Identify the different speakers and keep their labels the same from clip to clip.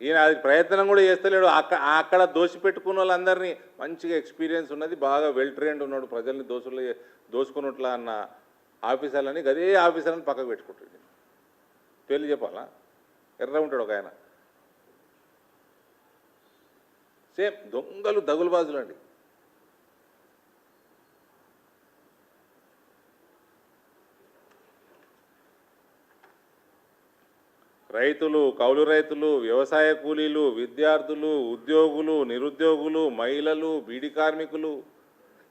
Speaker 1: ఈయన అది ప్రయత్నం కూడా చేస్తలేడు. అక్కడ దోషిపెట్టుకున్న వాళ్ళందరినీ మంచిగా ఎక్స్పీరియన్స్ ఉన్నది, బాగా వెల్ ట్రైన్డ్ ఉన్నాడు, ప్రజల్ని దోసుకున్నట్లా అన్న ఆఫీసర్లని గదే ఆఫీసర్ని పక్కకు పెట్టుకుంటాడు. పేర్లు చెప్పాలా? ఎర్ర ఉంటాడు ఒక ఆయన, సేమ్ దొంగలు దగులుబాజులు అండి. రైతులు, కౌలు రైతులు, వ్యవసాయ కూలీలు, విద్యార్థులు, ఉద్యోగులు, నిరుద్యోగులు, మహిళలు, బీడీ కార్మికులు,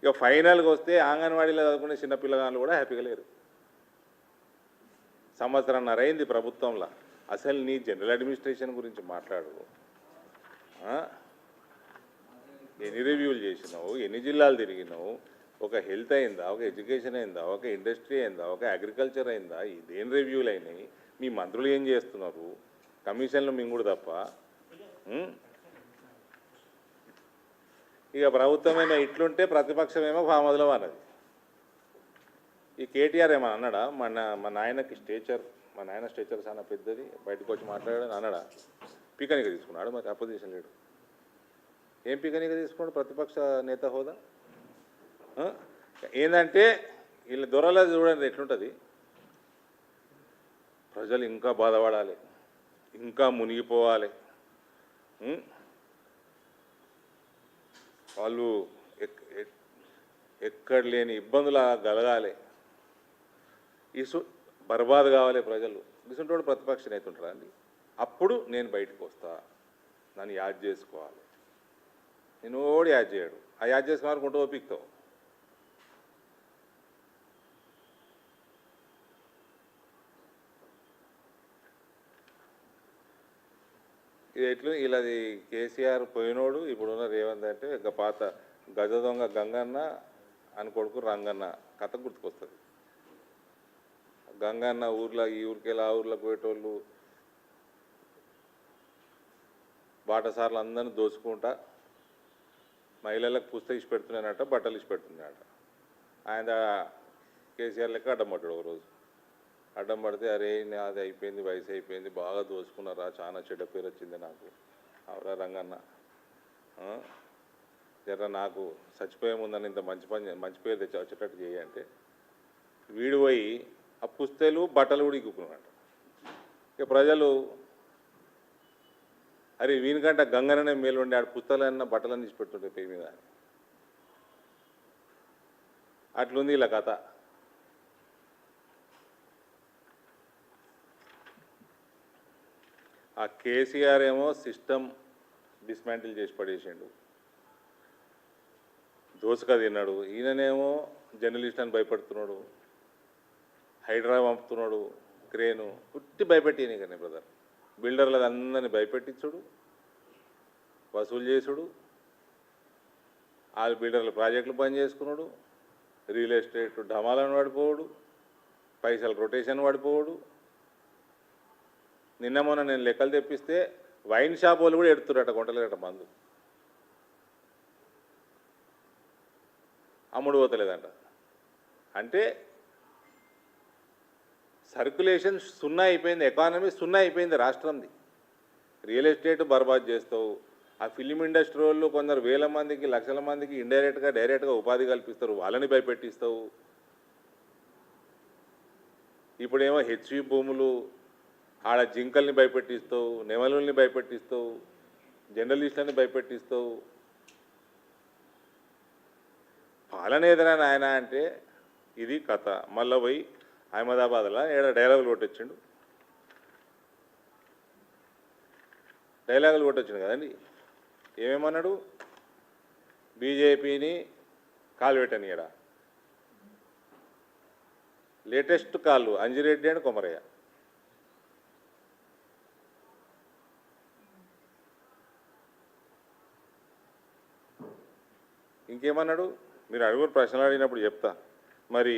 Speaker 1: ఇక ఫైనల్గా వస్తే అంగన్వాడీలో చదువుకునే చిన్నపిల్లగాళ్ళు కూడా హ్యాపీగా లేరు. సంవత్సరంన్నర అయింది ప్రభుత్వంలో. అసలు నీ జనరల్ అడ్మినిస్ట్రేషన్ గురించి మాట్లాడు. ఎన్ని రివ్యూలు చేసినావు, ఎన్ని జిల్లాలు తిరిగినావు, ఒక హెల్త్ అయిందా, ఒక ఎడ్యుకేషన్ అయిందా, ఒక ఇండస్ట్రీ అయిందా, ఒక అగ్రికల్చర్ అయిందా, ఇదేం రివ్యూలు అయినాయి? మీ మంత్రులు ఏం చేస్తున్నారు? కమిషన్లు మింగుడు తప్ప. ఇక ప్రభుత్వమేమో ఇట్లుంటే ప్రతిపక్షమేమో ఫామ్ హౌస్లో అన్నది. ఈ కేటీఆర్ ఏమన్నా అన్నాడా? మా నాయనకి మా నాయన స్టేచర్ చాలా పెద్దది, బయటకు వచ్చి మాట్లాడాడు అన్నాడా? పీకనిక తీసుకున్నాడు. మరి అపోజిషన్ లేడు, ఏం పీకనిక తీసుకున్నాడు ప్రతిపక్ష నేత హోదా? ఏంటంటే వీళ్ళ దొరల చూడండి ఎట్లుంటుంది. ప్రజలు ఇంకా బాధపడాలి, ఇంకా మునిగిపోవాలి, వాళ్ళు ఎక్కడ లేని ఇబ్బందులు కలగాలి, బర్బాద్ కావాలి ప్రజలు. ఇసుంటోడు ప్రతిపక్ష నేత ఉంటారా అండి? అప్పుడు నేను బయటకు వస్తా, నన్ను యాద్ చేసుకోవాలి. నేను ఓడి యాద్ చేయడు. ఆ యాద్ చేసుకున్నారు కొంటూ ఓపిక్తావు. ఇది ఇలాది కేసీఆర్ పోయినోడు, ఇప్పుడున్న రేవంత్ అంటే పాత గజ దొంగ గంగన్న అని కొడుకు రంగన్న కథ గుర్తుకొస్తుంది. గంగన్న ఊర్లో ఈ ఊరికెళ్ళి ఆ ఊర్లోకి పోయేటోళ్ళు బాటసార్లు అందరినీ దోచుకుంటా మహిళలకు పుస్తకం ఇచ్చి పెడుతున్నానట, బట్టలు ఇచ్చి పెడుతున్నాడట. ఆయన కేసీఆర్ లెక్క అడ్డం పడ్డాడు. ఒకరోజు అడ్డం పడితే, అరే అది అయిపోయింది, వయసు అయిపోయింది, బాగా దోచుకున్నారా, చాలా చెడ్డ పేరు వచ్చింది నాకు, అవరా రంగన్న, జర నాకు చచ్చిపోయే ముందని ఇంత మంచి పేరు తెచ్చి వచ్చేటట్టు చేయంటే వీడు పోయి ఆ పుస్తలు బట్టలు కూడా ఇక్కున్నాడు. ఇక ప్రజలు అరే వీనికంటే గంగననే మేలు ఉండే, ఆడ పుస్తకాలన్నా బట్టలన్నీ ఇచ్చి పెడుతుంటే పేరు మీద. అట్లుంది ఇలా కథ. ఆ కేసీఆర్ ఏమో సిస్టమ్ డిస్మాంటిల్ చేసి పడేసిండు, దోసక తిన్నాడు. ఈయననేమో జర్నలిస్ట్ అని భయపడుతున్నాడు, హైడ్రా పంపుతున్నాడు, క్రేను పుట్టి భయపెట్టినాయి కానీ బ్రదర్. బిల్డర్లకు అందరినీ భయపెట్టించుడు, వసూలు చేసుడు, ఆ బిల్డర్లు ప్రాజెక్టులు పని చేసుకున్నాడు, రియల్ ఎస్టేట్ ఢమాలను పడిపోవడు, పైసలు రొటేషన్ పడిపోవడు. నిన్న మొన్న నేను లెక్కలు తెప్పిస్తే వైన్ షాప్ వాళ్ళు కూడా ఎడుతురట, కొంటలేరట మందు, అమ్ముడు పోతలేదంట. అంటే సర్క్యులేషన్ సున్నా అయిపోయింది, ఎకానమీ సున్నా అయిపోయింది రాష్ట్రంది. రియల్ ఎస్టేట్ బర్బాద్ చేస్తావు, ఆ ఫిలిం ఇండస్ట్రీ వాళ్ళు కొందరు వేల మందికి లక్షల మందికి ఇండైరెక్ట్గా డైరెక్ట్గా ఉపాధి కల్పిస్తారు, వాళ్ళని భయపెట్టిస్తావు. ఇప్పుడేమో హెచ్వి భూములు, ఆడ జింకల్ని భయపెట్టిస్తావు, నెమలుల్ని భయపెట్టిస్తావు, జర్నలిస్టులని భయపెట్టిస్తావు. పాలన ఏదైనా నాయన అంటే ఇది కథ. మళ్ళీ పోయి అహ్మదాబాద్లో ఏడ డైలాగులు కొట్టొచ్చిండు, కదండి. ఏమేమన్నాడు? బీజేపీని కాలు పెట్టనియడా. లేటెస్ట్ కాళ్ళు అంజిరెడ్డి అండ్ కొమరయ్య. ఇంకేమన్నాడు? మీరు అడుగురు ప్రశ్నలు అడిగినప్పుడు చెప్తా. మరి